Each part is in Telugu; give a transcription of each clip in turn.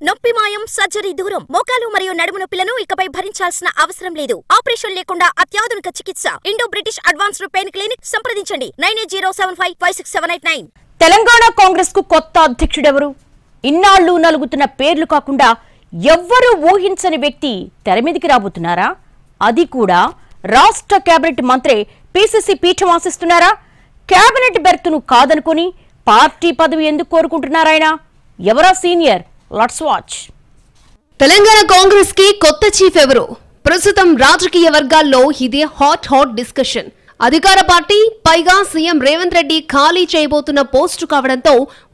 నొప్పి మాయం సర్జరీ దూరం మోకాలు మరియు నడుము నొప్పులను ఇకపై భరించాల్సిన అవసరం లేదు. ఆపరేషన్ లేకుండా అత్యాధునిక చికిత్స Indo British advanced pain clinic సంప్రదించండి 9807556789. తెలంగాణ కాంగ్రెస్ కు కొత్త అధ్యక్షుడెవరు? ఇన్నాళ్లు నలుగుతున్న పేర్లు కాకుండా ఎవ్వరూ ఊహించని వ్యక్తి తెర మీదికి రాబోతున్నారా? అది కూడా రాష్ట్ర కేబినెట్ మంత్రి పిసిసి పీఠం ఆశిస్తున్నారా? కేబినెట్ బెర్త్ను కాదనుకుని పార్టీ పదవి ఎందుకు కోరుకుంటున్నారాయన? ఎవరా senior? Let's watch. Telangana Congress కి కొత్త చీఫ్ ఎవరు? ప్రస్తుతం రాజకీయ వర్గాల్లో ఇదే హాట్ డిస్కషన్. అధికార పార్టీ పైగా సీఎం రేవంత్ రెడ్డి ఖాళీ చేయబోతున్న పోస్టు కావడంతో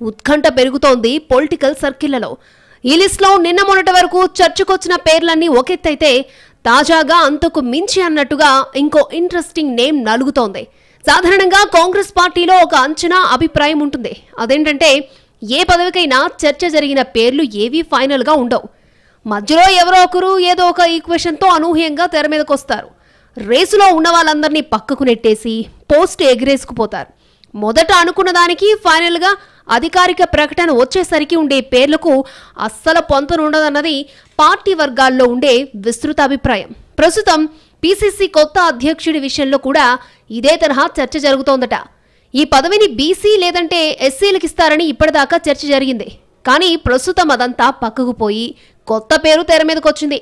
ఉత్కంఠ పెరుగుతోంది పొలిటికల్ సర్కిళ్లలో. ఈ లిస్ట్ లో నిన్న మొన్నటి వరకు చర్చకొచ్చిన పేర్లన్నీ ఒకెత్తైతే తాజాగా అంతకు మించి అన్నట్టుగా ఇంకో ఇంట్రెస్టింగ్ నేమ్ నలుగుతోంది. సాధారణంగా కాంగ్రెస్ పార్టీలో ఒక అంచనా అభిప్రాయం ఉంటుంది. అదేంటంటే ఏ పదవికైనా చర్చ జరిగిన పేర్లు ఏవీ ఫైనల్ గా ఉండవు. మధ్యలో ఎవరో ఒకరు ఏదో ఒక ఈక్వేషన్ తో అనూహ్యంగా తెర మీదకొస్తారు. రేసులో ఉన్న వాళ్ళందరినీ పక్కకు నెట్టేసి పోస్ట్ ఎగిరేసుకుపోతారు. మొదట అనుకున్న దానికి ఫైనల్ గా అధికారిక ప్రకటన వచ్చేసరికి ఉండే పేర్లకు అస్సలు పొంతనుండదన్నది పార్టీ వర్గాల్లో ఉండే విస్తృత అభిప్రాయం. ప్రస్తుతం పిసిసి కొత్త అధ్యక్షుడి విషయంలో కూడా ఇదే తరహా చర్చ జరుగుతోందట. ఈ పదవిని బీసీ లేదంటే ఎస్సీలకు ఇస్తారని ఇప్పటిదాకా చర్చ జరిగింది. కానీ ప్రస్తుతం అదంతా పక్కకు పోయి కొత్త పేరు తెర మీదకొచ్చింది.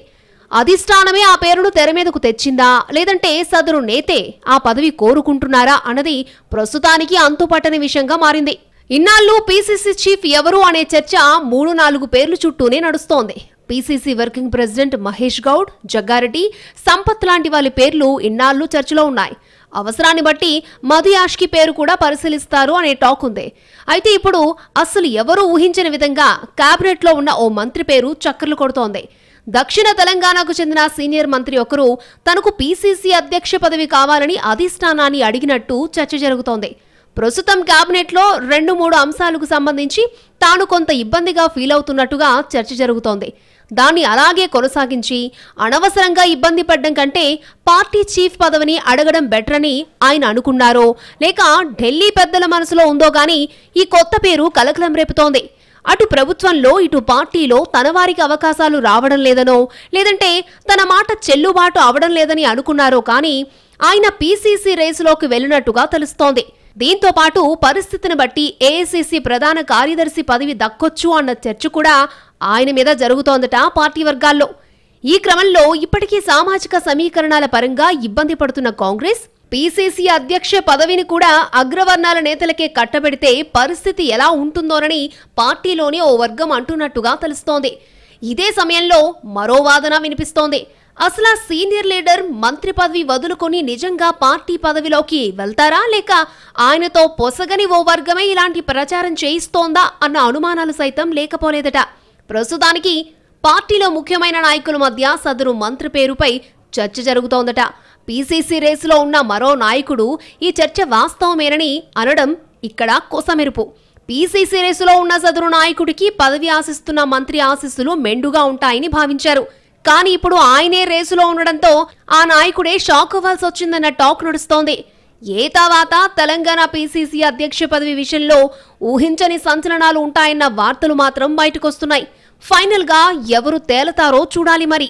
అధిష్టానమే ఆ పేరును తెర మీదకు తెచ్చిందా లేదంటే సదరు నేతే ఆ పదవి కోరుకుంటున్నారా అన్నది ప్రస్తుతానికి అంతుపట్టని విషయంగా మారింది. ఇన్నాళ్ళు పిసిసి చీఫ్ ఎవరు అనే చర్చ 3-4 పేర్లు చుట్టూనే నడుస్తోంది. పిసిసి వర్కింగ్ ప్రెసిడెంట్ మహేష్ గౌడ్, జగ్గారెడ్డి, సంపత్ లాంటి వాళ్ళ పేర్లు ఇన్నాళ్ళు చర్చలో ఉన్నాయి. అవసరాన్ని బట్టి మధు యాష్కి పేరు కూడా పరిశీలిస్తారు అనే టాక్ ఉంది. అయితే ఇప్పుడు అసలు ఎవరూ ఊహించని విధంగా కేబినెట్ లో ఉన్న ఓ మంత్రి పేరు చక్కర్లు కొడుతోంది. దక్షిణ తెలంగాణకు చెందిన సీనియర్ మంత్రి ఒకరు తనకు పిసిసి అధ్యక్ష పదవి కావాలని అధిష్టానాన్ని అడిగినట్టు చర్చ జరుగుతోంది. ప్రస్తుతం కేబినెట్ లో 2-3 అంశాలకు సంబంధించి తాను కొంత ఇబ్బందిగా ఫీల్ అవుతున్నట్టుగా చర్చ జరుగుతోంది. దాన్ని అలాగే కొనసాగించి అనవసరంగా ఇబ్బంది పడ్డం కంటే పార్టీ చీఫ్ పదవిని అడగడం బెటర్ అని ఆయన అనుకున్నారో లేక ఢిల్లీ పెద్దల మనసులో ఉందో గానీ ఈ కొత్త పేరు కలకలం రేపుతోంది. అటు ప్రభుత్వంలో ఇటు పార్టీలో తన వారికి అవకాశాలు రావడం లేదనో లేదంటే తన మాట చెల్లుబాటు అవడం లేదని అనుకున్నారో కానీ ఆయన పిసిసి రేసులోకి వెళ్లినట్టుగా తెలుస్తోంది. దీంతో పాటు పరిస్థితిని బట్టి ఏఐసిసి ప్రధాన కార్యదర్శి పదవి దక్కొచ్చు అన్న చర్చ కూడా ఆయన మీద జరుగుతోందట పార్టీ వర్గాల్లో. ఈ క్రమంలో ఇప్పటికీ సామాజిక సమీకరణాల పరంగా ఇబ్బంది పడుతున్న కాంగ్రెస్ పిసిసి అధ్యక్ష పదవిని కూడా అగ్రవర్ణాల నేతలకే కట్టబెడితే పరిస్థితి ఎలా ఉంటుందోనని పార్టీలోని ఓ వర్గం అంటున్నట్టుగా తెలుస్తోంది. ఇదే సమయంలో మరో వాదన వినిపిస్తోంది. అసలు సీనియర్ లీడర్ మంత్రి పదవి వదులుకొని నిజంగా పార్టీ పదవిలోకి వెళ్తారా లేక ఆయనతో పొసగని ఓ వర్గమే ఇలాంటి ప్రచారం చేయిస్తోందా అన్న అనుమానాలు సైతం లేకపోలేదట. ప్రస్తుతానికి పార్టీలో ముఖ్యమైన నాయకుల మధ్య సదరు మంత్రి పేరుపై చర్చ జరుగుతోందట. పిసిసి రేసులో ఉన్న మరో నాయకుడు ఈ చర్చ వాస్తవమేనని అనడం ఇక్కడ కొసమెరుపు. పిసిసి రేసులో ఉన్న సదరు నాయకుడికి పదవి ఆశిస్తున్న మంత్రి ఆశీస్సులు మెండుగా ఉంటాయని భావించారు. కానీ ఇప్పుడు ఆయనే రేసులో ఉండడంతో ఆ నాయకుడే షాక్ అవ్వాల్సి వచ్చిందన్న టాక్ నడుస్తోంది. ఏ తర్వాత తెలంగాణ పిసిసి అధ్యక్ష పదవి విషయంలో ఊహించని సంచలనాలు ఉంటాయన్న వార్తలు మాత్రం బయటకొస్తున్నాయి. ఫైనల్ గా ఎవరు తేలతారో చూడాలి మరి.